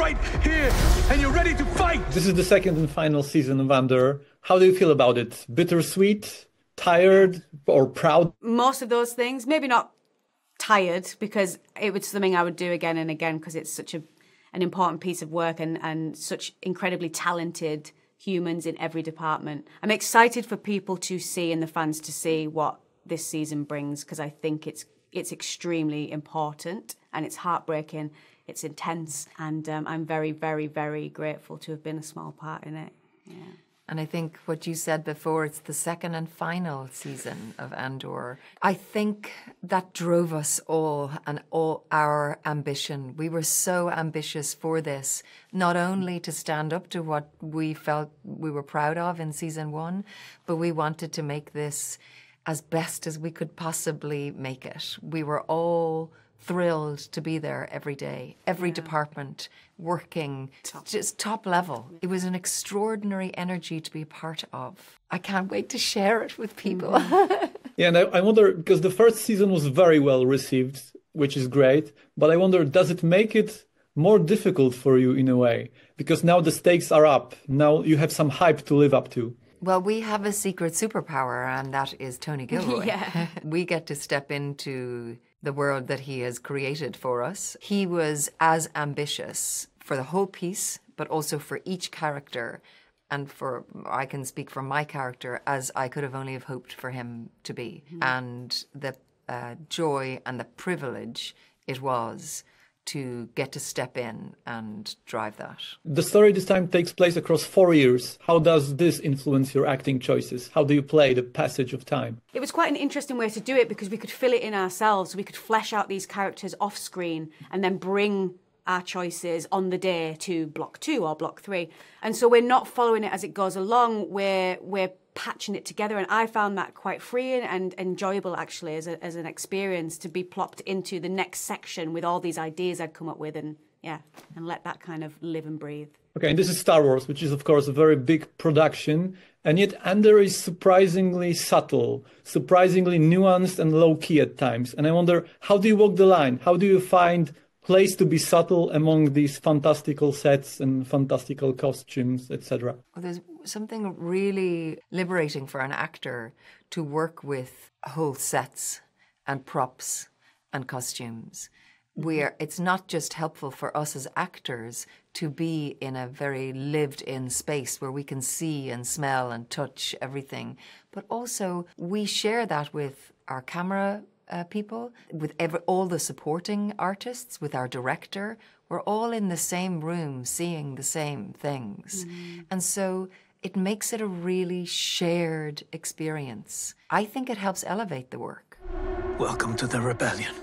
right here, and you're ready to fight. This is the second and final season of Andor. How do you feel about it? Bittersweet, tired, or proud? Most of those things. Maybe not tired, because it was something I would do again and again, because it's such an important piece of work and such incredibly talented humans in every department. I'm excited for people to see, and the fans to see, what this season brings, because I think it's extremely important, and it's heartbreaking, it's intense, and I'm very, very, very grateful to have been a small part in it. Yeah. And I think what you said before, it's the second and final season of Andor. I think that drove us all and all our ambition. We were so ambitious for this, not only to stand up to what we felt we were proud of in season 1, but we wanted to make this as best as we could possibly make it. We were all thrilled to be there every day, every department working, just top level. It was an extraordinary energy to be a part of. I can't wait to share it with people. Yeah, and I wonder, because the first season was very well received, which is great, but I wonder, does it make it more difficult for you in a way? Because now the stakes are up. Now you have some hype to live up to. Well, we have a secret superpower, and that is Tony Gilroy. Yeah. We get to step into the world that he has created for us. He was as ambitious for the whole piece, but also for each character, and I can speak for my character, as I could have only have hoped for him to be. And the joy and the privilege it was to get to step in and drive that. The story this time takes place across 4 years. How does this influence your acting choices? How do you play the passage of time? It was quite an interesting way to do it, because we could fill it in ourselves. We could flesh out these characters off screen and then bring our choices on the day to block 2 or block 3. And so we're not following it as it goes along. We're patching it together, and I found that quite freeing and enjoyable, actually, as an experience, to be plopped into the next section with all these ideas I'd come up with, and let that kind of live and breathe. Okay, and this is Star Wars, which is, of course, a very big production, and yet Andor is surprisingly subtle, surprisingly nuanced and low-key at times. And I wonder, how do you walk the line? How do you find place to be subtle among these fantastical sets and fantastical costumes, etc.? Well, there's something really liberating for an actor to work with whole sets and props and costumes. It's not just helpful for us as actors to be in a very lived-in space where we can see and smell and touch everything, but also we share that with our camera people, with all the supporting artists, with our director. We're all in the same room seeing the same things. And so it makes it a really shared experience. I think it helps elevate the work. Welcome to the rebellion.